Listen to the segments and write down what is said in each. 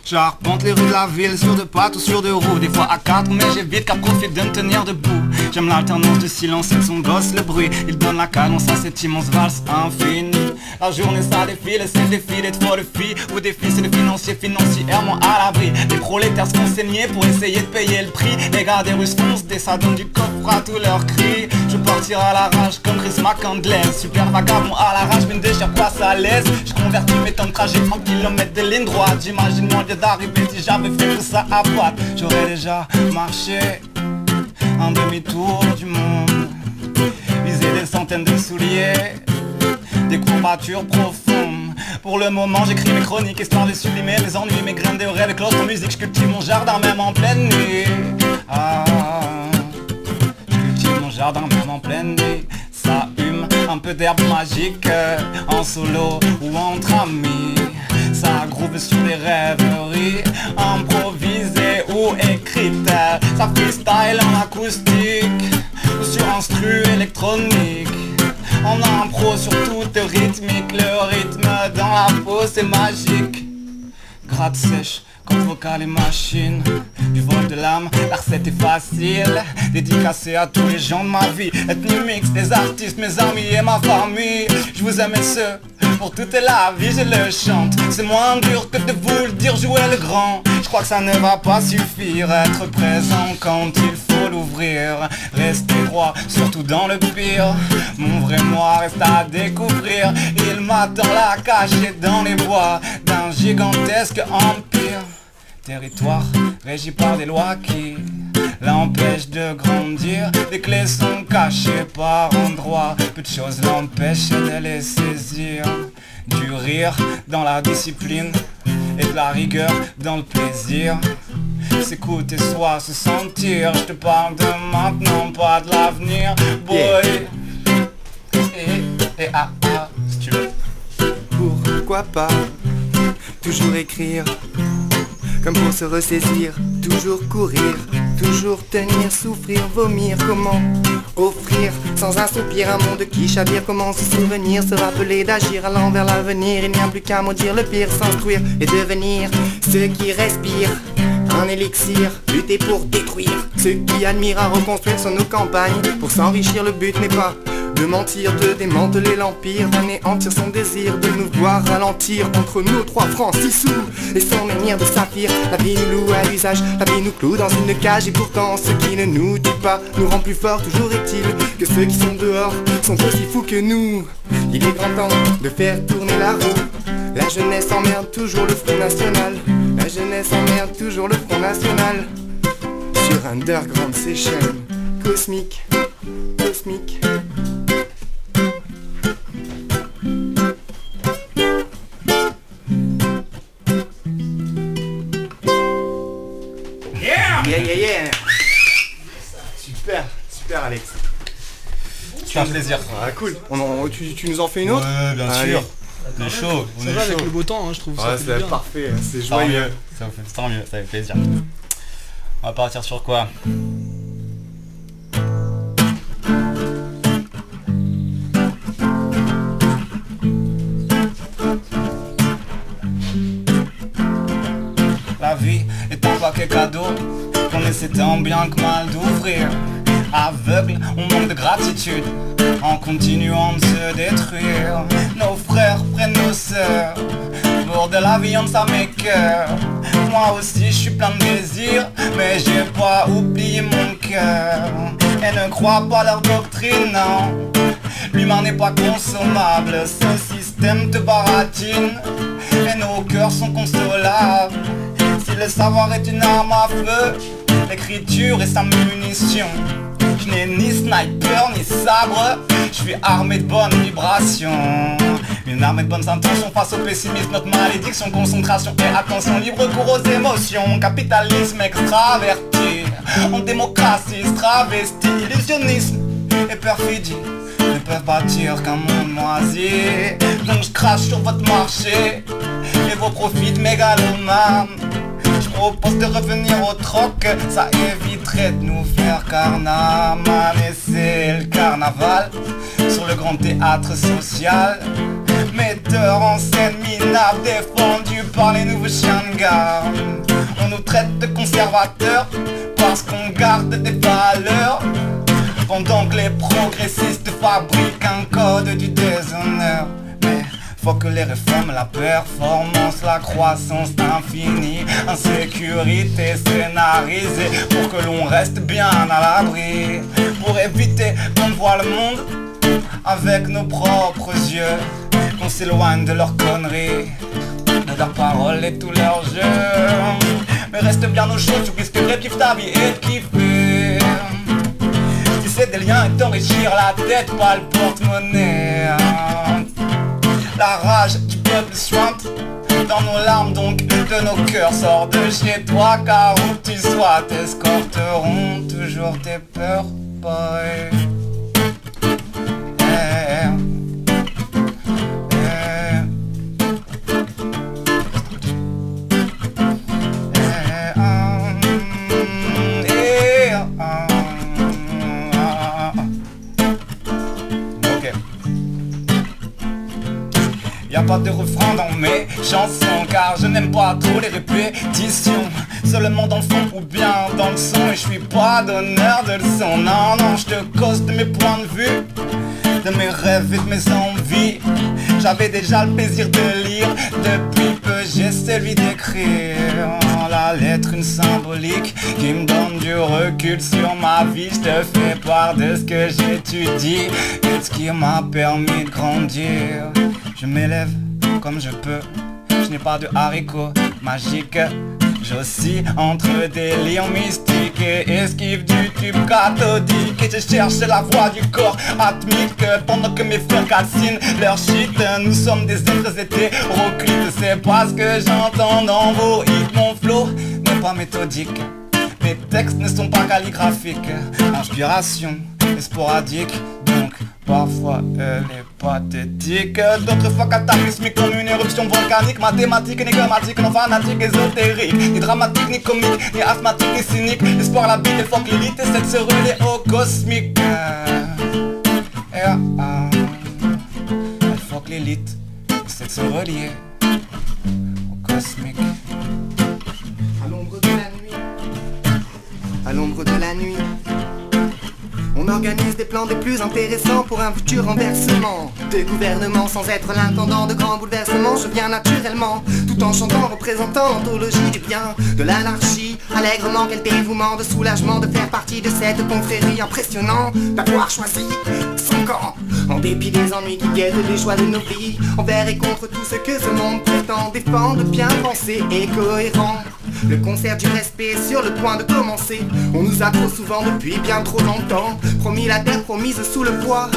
J'arpente les rues de la ville sur deux pattes ou sur deux roues. Des fois à quatre mais j'évite qu'à profiter de me tenir debout. J'aime l'alternance du silence et de son gosse le bruit. Il donne la cadence à cette immense valse infinie. La journée ça défile et c'est le défilé de folles filles. Ou des fils et de financiers financièrement à l'abri. Les prolétaires se font saigner pour essayer de payer le prix. Les gars des Russes foncent, des ça donne du coffre à tous leurs cris. Je partirai à la rage comme Chris McCandless. Super vagabond à la rage mais ne déchire pas sa laisse. Je convertis mes temps de trajet en kilomètres de ligne droite. J'imagine mon lieu d'arrivée si j'avais fait tout ça à boîte. J'aurais déjà marché un demi-tour du monde, visé des centaines de souliers, des courbatures profondes. Pour le moment j'écris mes chroniques histoire de sublimer mes ennuis, mes graines de rêve éclosent en musique. Je cultive mon jardin même en pleine nuit. Je cultive mon jardin même en pleine nuit. Ça hume un peu d'herbe magique, en solo ou entre amis. Ça groove sur des rêveries improvisées ou écrites. Ça freestyle en acoustique ou sur instru électronique. En impro sur toute rythmique. Le rythme dans la peau c'est magique. Gratte sèche, corde vocale et machine. Du vol de l'âme, la recette est facile. Dédicacée à tous les gens de ma vie. Ethnie mix, les artistes, mes amis et ma famille. Je vous aime et ce, pour toute la vie je le chante. C'est moins dur que de vous le dire, jouer le grand. Je crois que ça ne va pas suffire. Être présent quand il faut l'ouvrir. Rester droit, surtout dans le pire. Mon vrai moi reste à découvrir. Il m'attend là, caché dans les bois d'un gigantesque empire. Territoire régi par des lois qui l'empêchent de grandir. Les clés sont cachées par endroits. Peu de choses l'empêchent de les saisir. Du rire dans la discipline et de la rigueur dans le plaisir. S'écouter soi, se sentir. Je te parle de maintenant, pas de l'avenir. Boy, si tu veux. Pourquoi pas toujours écrire comme pour se ressaisir, toujours courir, toujours tenir, souffrir, vomir. Comment offrir sans un soupir un monde qui chavire? Comment se souvenir, se rappeler d'agir allant vers l'avenir? Il n'y a plus qu'à maudire le pire, s'instruire et devenir ceux qui respirent un élixir, lutter pour détruire ceux qui admirent à reconstruire sur nos campagnes. Pour s'enrichir le but n'est pas de mentir, de démanteler l'empire, d'anéantir son désir, de nous voir ralentir entre nos 3 francs 6 sous et son menhir de saphir. La vie nous loue à l'usage, la vie nous cloue dans une cage. Et pourtant ce qui ne nous tue pas nous rend plus forts. Toujours est-il que ceux qui sont dehors sont aussi fous que nous. Il est grand temps de faire tourner la roue. La jeunesse emmerde toujours le Front National. La jeunesse emmerde toujours le Front National. Sur Underground Session cosmique, cosmique. Yeah. Super, super Alex. C'est un plaisir. Ah cool. Tu nous en fais une autre? Ouais, bien sûr. On est chaud. Ça va avec le beau temps, hein, je trouve. Ouais, c'est parfait, c'est joyeux. Tant mieux, ça fait plaisir. On va partir sur quoi? La vie est un paquet cadeau qu'on essaie tant bien que mal d'ouvrir. Aveugle, on manque de gratitude en continuant de se détruire. Nos frères prennent nos sœurs pour de la viande, ça m'écoeure. Moi aussi je suis plein de désir, mais j'ai pas oublié mon cœur. Et ne crois pas leur doctrine, non. L'humain n'est pas consommable, ce système te baratine. Et nos cœurs sont consolables. Si le savoir est une arme à feu, l'écriture est sa munition. Je n'ai ni sniper ni sabre, je suis armé de bonnes vibrations. Une armée de bonnes intentions face au pessimisme, notre malédiction, concentration et attention, libre cours aux émotions. Capitalisme extraverti, en démocratie travesti, illusionnisme et perfidie ne peuvent bâtir qu'un monde moisi. Donc je crache sur votre marché et vos profits de mégalomanes. Je propose de revenir au troc, ça éviterait de nous faire carnaval. Et c'est le carnaval sur le grand théâtre social. Metteur en scène minable, défendu par les nouveaux chiens de garde. On nous traite de conservateurs parce qu'on garde des valeurs, pendant que les progressistes fabriquent un code du déshonneur. Mais faut que les réformes, la performance, la croissance infinie, insécurité scénarisée, pour que l'on reste bien à l'abri, pour éviter qu'on voit le monde avec nos propres yeux, qu'on s'éloigne de leurs conneries, de leurs paroles et tous leurs jeux. Mais reste bien au chaud, tu risquerais de kiffer ta vie et de kiffer. Tu sais des liens et t'enrichir la tête, pas le porte-monnaie. La rage du peuple suinte dans nos larmes, donc de nos cœurs. Sors de chez toi, car où que tu sois, t'escorteront toujours tes peurs, boy. Y'a pas de refrain dans mes chansons, car je n'aime pas trop les répétitions. Seulement dans le fond ou bien dans le son, et je suis pas donneur de leçons. Non, non, je te cause de mes points de vue, de mes rêves et de mes envies. J'avais déjà le plaisir de lire, depuis peu j'ai celui d'écrire. La lettre, une symbolique qui me donne du recul sur ma vie. Je te fais part de ce que j'étudie et de ce qui m'a permis de grandir. Je m'élève comme je peux, je n'ai pas de haricots magiques. J'oscille entre délire mystique et esquive du tube cathodique. Et je cherche la voie du corps atmique, pendant que mes frères calcinent leur shit. Nous sommes des êtres hétéroclites, c'est pas ce que j'entends dans vos hits. Mon flow n'est pas méthodique, mes textes ne sont pas calligraphiques. Inspiration est sporadique, donc parfois elle est pathétique. D'autres fois cataclysmique comme une éruption volcanique. Mathématique, énigmatique, non fanatique, ésotérique. Ni dramatique, ni comique, ni asthmatique, ni cynique. L'espoir, la bite, elle fuck l'élite, essaie de se relayer au cosmique. Elle fuck l'élite, essaie de se relier au cosmique. À l'ombre de la nuit, à l'ombre de la nuit, on organise des plans des plus intéressants pour un futur renversement de gouvernement. Sans être l'intendant de grands bouleversements, je viens naturellement, tout en chantant, représentant l'anthologie du bien, de l'anarchie, allègrement. Quel dévouement de soulagement de faire partie de cette confrérie impressionnant, d'avoir choisi son camp, en dépit des ennuis qui guettent les choix de nos vies, envers et contre tout ce que ce monde prétend défendre, bien pensé et cohérent. Le concert du respect est sur le point de commencer. On nous a trop souvent depuis bien trop longtemps promis la terre promise sous le poids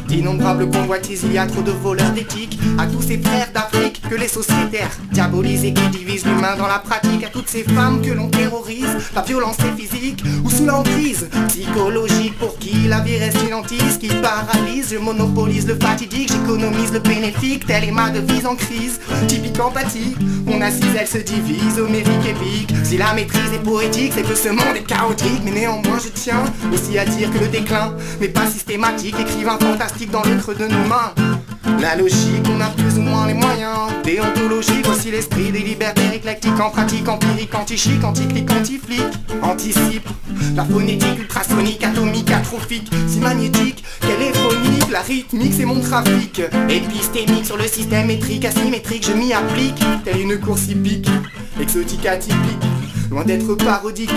d'innombrables convoitises. Il y a trop de voleurs d'éthique. À tous ces frères d'Afrique que les sociétaires diabolisent et qui divisent l'humain dans la pratique. À toutes ces femmes que l'on terrorise, la violence est physique ou sous l'emprise psychologique, pour qui la vie reste une hantise qui paralyse. Je monopolise le fatidique, j'économise le bénéfique. Telle est ma devise en crise, typique empathie. On assise, elle se divise, homérique épique. Si la maîtrise est poétique, c'est que ce monde est chaotique. Mais néanmoins je tiens aussi à dire que le déclin n'est pas systématique. Écrivain fantastique dans le creux de nos mains. La logique, on a plus ou moins les moyens. Déontologie, voici l'esprit des libertaires éclectiques. En pratique, empirique, anti-chic, anti-clic, anti-flic. Anticipe la phonétique ultrasonique, atomique, atrophique. Si magnétique qu'elle est phonique, la rythmique c'est mon trafic. Épistémique sur le système métrique, asymétrique, je m'y applique. Telle une course hippique, exotique, atypique, loin d'être parodique.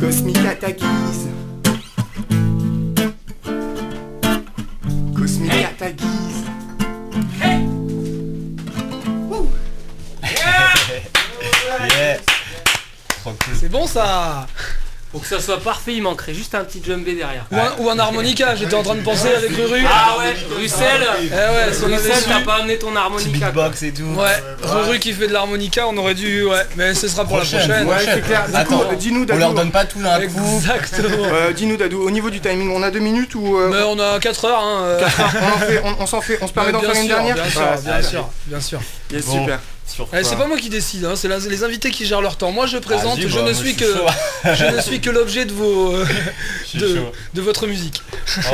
Cosmique à ta guise, cosmique à ta guise. Yeah. Trop cool. C'est bon ça. Pour que ça soit parfait, il manquerait juste un petit djembé derrière. Ou un harmonica, j'étais en train de penser avec Ruru. Ah ouais, Russell. Ouais, si on avait Russell, su. t'as pas amené ton Petit harmonica. beatbox et tout. Ouais, Ruru qui fait de l'harmonica, on aurait dû. Ouais, mais ce sera pour la prochaine. Ouais, c'est clair. Du coup, Attends, dis-nous on Dadou. leur donne pas tout d'un coup. Exactement. Dis-nous Dadou, au niveau du timing, on a 2 minutes ou Mais on a 4 heures, hein. on se permet d'en bien faire une sûr, dernière. bien sûr, Ouais, bien sûr, bien sûr. Yes, Bon. super. Sur C'est quoi? pas moi qui décide, hein, c'est les invités qui gèrent leur temps. Moi je présente, Vas-y, je, bah, ne moi, suis je suis que, chaud. je ne suis que l'objet de vos Je suis chaud. de votre musique.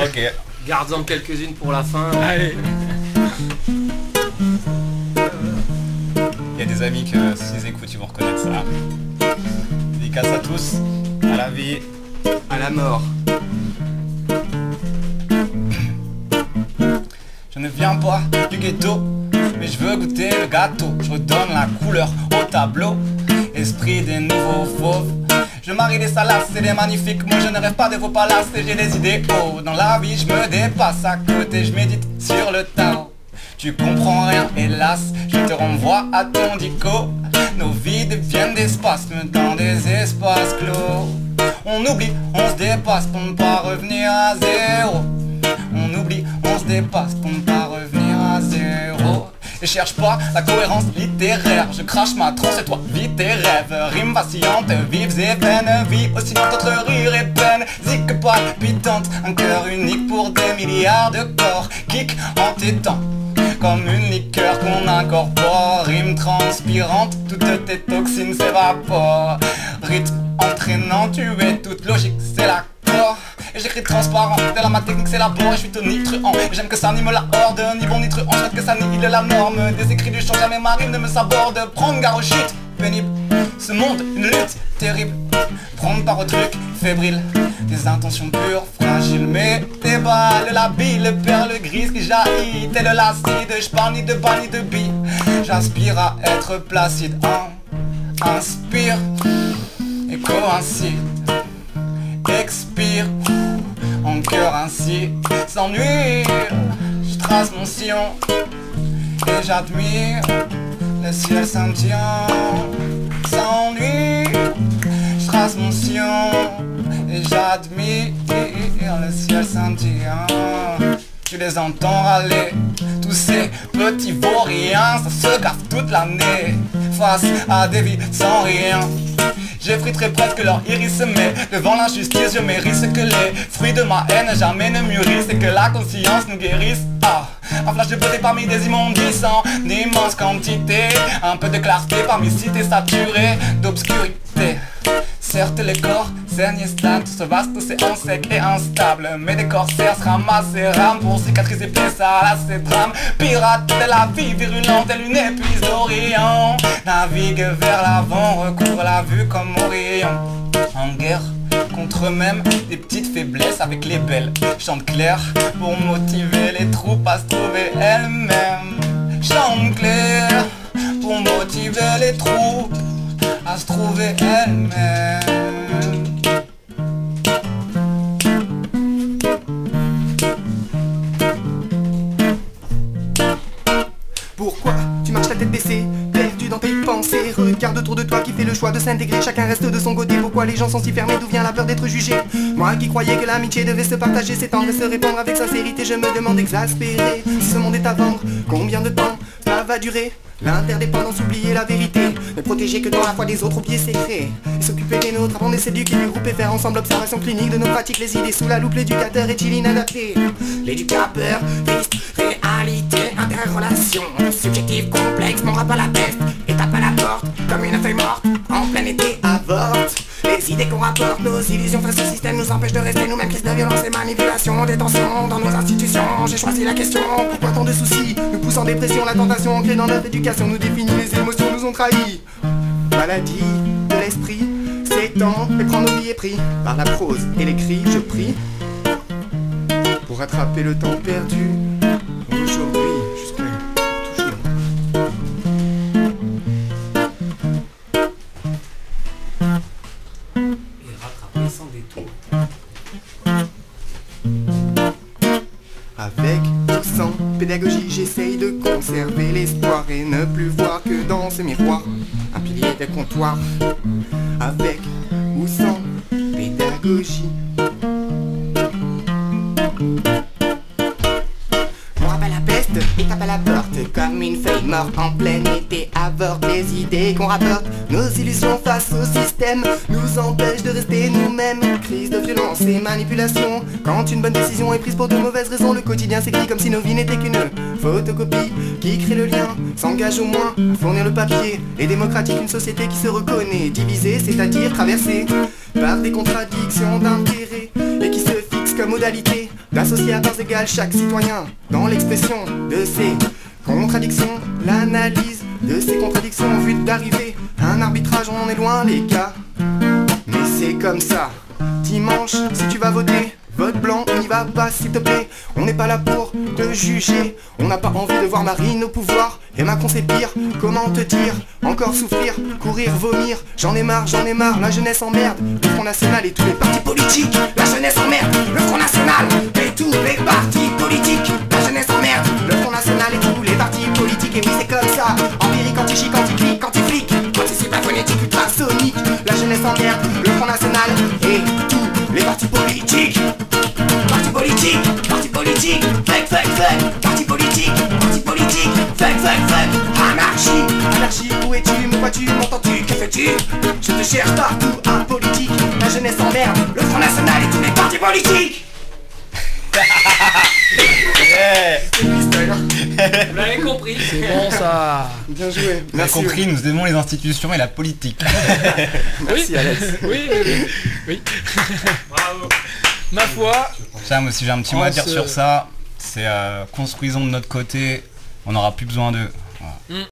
Ok. Garde-en quelques-unes pour la fin. Allez. Il y a des amis que s'ils écoutent, ils vont reconnaître ça. Dédicace à tous, à la vie. À la mort. Je ne viens pas du ghetto, mais je veux goûter le gâteau. Je redonne la couleur au tableau. Esprit des nouveaux fauves. Je marie des salaces, c'est des magnifiques. Moi je ne rêve pas de vos palaces et j'ai des idéaux. Dans la vie je me dépasse, à côté je médite sur le Tao. Tu comprends rien, hélas, je te renvoie à ton dico. Nos vies deviennent des spasmes dans des espaces clos. On oublie, on se dépasse pour ne pas revenir à zéro. On oublie, on se dépasse pour ne pas revenir à zéro. Et cherche pas la cohérence littéraire. Je crache ma tronche et toi vis tes rêves. Rimes vacillantes, vives et vaines. Vie oscillante entre rire et peine. Zik palpitante, un cœur unique pour des milliards de corps. Kick en t'étend comme une liqueur qu'on incorpore. Rime transpirante, toutes tes toxines s'évaporent. Rythme entraînant, tu es toute logique, c'est l'accord. Et j'écris transparent, de la ma technique c'est la et je suis tonitruant. J'aime que ça anime la horde, ni bon ni truand. Je souhaite que ça nihile la norme. Des écrits du chant, jamais ma rime ne me saborde. Prendre garde aux chutes, pénible. Ce monde, une lutte terrible. Prendre part au truc, fébrile. Des intentions pures, fragiles, mais des balles labiles. Perles grises qui jaillit, tel l'acide. Je parle ni de bas ni de billes. J'aspire à être placide. Inspire et coïncide. Expire en cœur ainsi, sans nuire. Je trace mon sillon et j'admire le ciel scintillant. Sans nuire, je trace mon sillon et j'admire le ciel scintillant. Tu les entends râler, tous ces petits vauriens, ça se gaffe toute l'année face à des vies sans rien. J'effriterai presque leur iris, mais devant l'injustice je mérite que les fruits de ma haine jamais ne mûrissent et que la conscience nous guérisse. Un flash de beauté parmi des immondices en immense quantité. Un peu de clarté parmi cités saturées d'obscurité. Certes les corps saignent et stagnent, tout ce vaste océan sec et instable. Mais des corsaires se ramassent et rament pour cicatriser ça là c'est drame. Pirate de la vie virulente, telle une épuise d'Orient. Navigue vers l'avant, recouvre la vue comme Orion. En guerre contre eux-mêmes, des petites faiblesses avec les belles. Chante clair pour motiver les troupes à se trouver elles-mêmes. Chante clair pour motiver les troupes à se trouver elles-mêmes. Pourquoi tu marches la tête baissée, perdu dans tes pensées? Regarde autour de toi qui fait le choix de s'intégrer. Chacun reste de son côté. Pourquoi les gens sont si fermés? D'où vient la peur d'être jugé? Moi qui croyais que l'amitié devait se partager, s'étendre et se répandre avec sincérité, je me demande exaspéré si ce monde est à vendre. Combien de temps ça va durer? L'interdépendance, oublier la vérité, ne protéger que dans la foi des autres au pied sécré. Et s'occuper des nôtres, apprendre et s'éduquer du groupe et faire ensemble observation clinique de nos pratiques. Les idées sous la loupe, l'éducateur est-il inadapté? L'éducateur, triste, réalité, interrelation, subjectif, complexe, mon rap à la peste, et tape à la porte, comme une feuille morte, en plein été avorte. Les idées qu'on rapporte, nos illusions face au système nous empêchent de rester nous-mêmes. Crise de violence et manipulation, détention dans nos institutions. J'ai choisi la question, pourquoi tant de soucis nous poussent en dépression? La tentation ancrée dans notre éducation nous définit, les émotions nous ont trahis. Maladie de l'esprit s'étend et prend nos vies épris. Par la prose et l'écrit, je prie pour rattraper le temps perdu. Aujourd'hui, je serai toujours Et rattraper sans détour. avec ou sans pédagogie, j'essaye de conserver l'espoir et ne plus voir que dans ce miroir un pilier de comptoir. Avec ou sans pédagogie. Mon rap à la peste et tape à la porte, comme une feuille morte en plein été, avorte les idées qu'on rapporte. Nos illusions face au système nous empêchent de rester nous-mêmes. Crise de violence et manipulation. Quand une bonne décision est prise pour de mauvaises raisons, le quotidien s'écrit comme si nos vies n'étaient qu'une photocopie. Qui crée le lien s'engage au moins à fournir le papier. Et démocratique, une société qui se reconnaît divisée, c'est-à-dire traversée par des contradictions d'intérêts, et qui se fixe comme modalité d'associer à parts égales chaque citoyen dans l'expression de ces contradictions. L'analyse de ces contradictions en vue d'arriver à un arbitrage, on en est loin les gars. Mais c'est comme ça. Dimanche, si tu vas voter, vote blanc, on n'y va pas s'il te plaît. On n'est pas là pour te juger. On n'a pas envie de voir Marine au pouvoir. Et Macron c'est pire, comment te dire? Encore souffrir, courir, vomir. J'en ai marre, la jeunesse emmerde. Le Front National et tous les partis politiques. La jeunesse emmerde, le Front National et tous les partis politiques. La jeunesse emmerde, le Front National et tous les partis politiques. Et oui c'est comme ça, empirique, anti-chic, anti-clic, anti-flic, anti-cyber phonétique, ultrasonique. La jeunesse emmerde, le Front National et tous les partis politiques. Parti politique, fake, parti politique, fake, anarchie, où es-tu, me vois-tu, m'entends-tu, que fais-tu? Je te cherche partout, un politique, la jeunesse emmerde, le Front National et tous les partis politiques. Vous l'avez compris. C'est bon ça. Bien joué, On a compris, nous aimons les institutions et la politique. Merci Alex. Oui. Bravo. Ma foi, Ça, moi aussi j'ai un petit mot à dire se- sur ça. C'est construisons de notre côté, on n'aura plus besoin d'eux. Voilà.